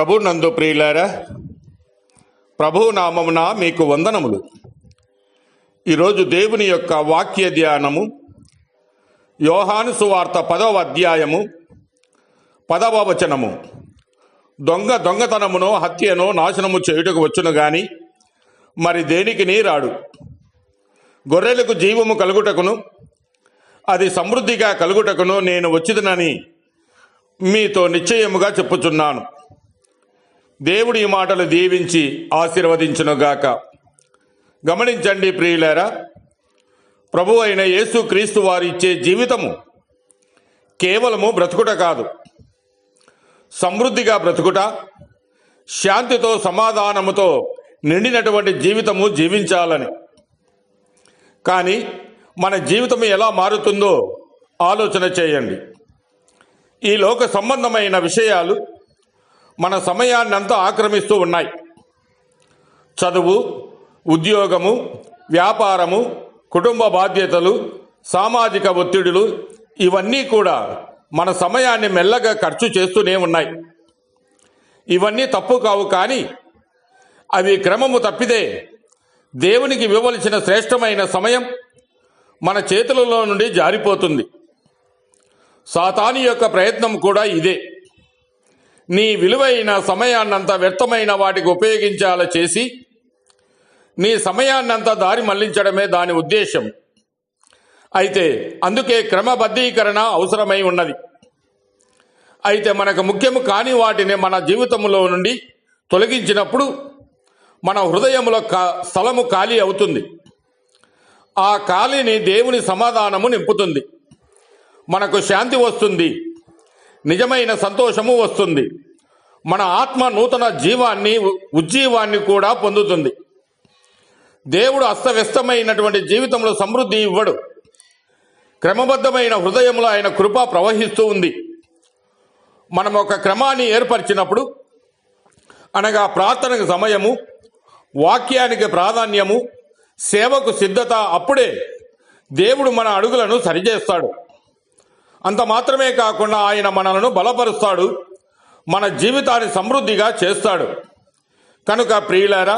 ప్రభు నందు ప్రియులారా, ప్రభు నామమున మీకు వందనములు. ఈరోజు దేవుని యొక్క వాక్య ధ్యానము యోహాను సువార్త 10వ అధ్యాయము 10వ వచనము. దొంగతనమును హత్యను నాశనము చేయుటకు వచ్చును గాని మరి దేనికి రాడు. గొర్రెలకు జీవము కలుగుటకును అది సమృద్ధిగా కలుగుటకును నేను వచ్చిదనని మీతో నిశ్చయముగా చెప్పుచున్నాను. దేవుడి ఈ మాటలు దీవించి ఆశీర్వదించునుగాక. గమనించండి ప్రియులారా, ప్రభు అయిన యేసు క్రీస్తు వారు ఇచ్చే జీవితము కేవలము బ్రతుకుట కాదు, సమృద్ధిగా బ్రతుకుట, శాంతితో సమాధానముతో నిండినటువంటి జీవితము జీవించాలని. కానీ మన జీవితం ఎలా మారుతుందో ఆలోచన చేయండి. ఈ లోక సంబంధమైన విషయాలు మన సమయాన్నంతా ఆక్రమిస్తూ ఉన్నాయి. చదువు, ఉద్యోగము, వ్యాపారము, కుటుంబ బాధ్యతలు, సామాజిక ఒత్తిడులు ఇవన్నీ కూడా మన సమయాన్ని మెల్లగా ఖర్చు చేస్తూనే ఉన్నాయి. ఇవన్నీ తప్పు కావు, కానీ అవి క్రమము తప్పితే దేవునికి ఇవ్వవలసిన శ్రేష్టమైన సమయం మన చేతులలో నుండి జారిపోతుంది. సాతాను యొక్క ప్రయత్నం కూడా ఇదే. నీ విలువైన సమయాన్నంతా వ్యర్థమైన వాటికి ఉపయోగించాల చేసి నీ సమయాన్నంతా దారి మళ్లించడమే దాని ఉద్దేశం. అయితే అందుకే క్రమబద్ధీకరణ అవసరమై ఉన్నది. అయితే మనకు ముఖ్యము కాని వాటిని మన జీవితంలో నుండి తొలగించినప్పుడు మన హృదయంలో స్థలము ఖాళీ అవుతుంది. ఆ ఖాళీని దేవుని సమాధానము నింపుతుంది. మనకు శాంతి వస్తుంది, నిజమైన సంతోషము వస్తుంది. మన ఆత్మ నూతన జీవాన్ని, ఉజ్జీవాన్ని కూడా పొందుతుంది. దేవుడు అస్తవ్యస్తమైనటువంటి జీవితంలో సమృద్ధి ఇవ్వడు. క్రమబద్ధమైన హృదయంలో ఆయన కృప ప్రవహిస్తూ ఉంది. మనం ఒక క్రమాన్ని ఏర్పరిచినప్పుడు, అనగా ప్రార్థనకు సమయము, వాక్యానికి ప్రాధాన్యము, సేవకు సిద్ధత, అప్పుడే దేవుడు మన అడుగులను సరిచేస్తాడు. అంత మాత్రమే కాకుండా ఆయన మనలను బలపరుస్తాడు, మన జీవితాన్ని సమృద్ధిగా చేస్తాడు. కనుక ప్రియులారా,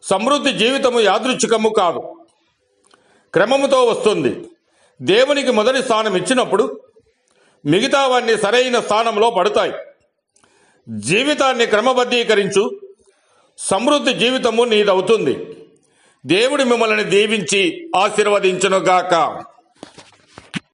సమృద్ధి జీవితము యాదృచ్ఛికము కాదు, క్రమముతో వస్తుంది. దేవునికి మొదటి స్థానం ఇచ్చినప్పుడు మిగతావన్నీ సరైన స్థానంలో పడతాయి. జీవితాన్ని క్రమబద్ధీకరించు, సమృద్ధి జీవితము నీదవుతుంది. దేవుడు మిమ్మల్ని దీవించి ఆశీర్వదించునుగాక.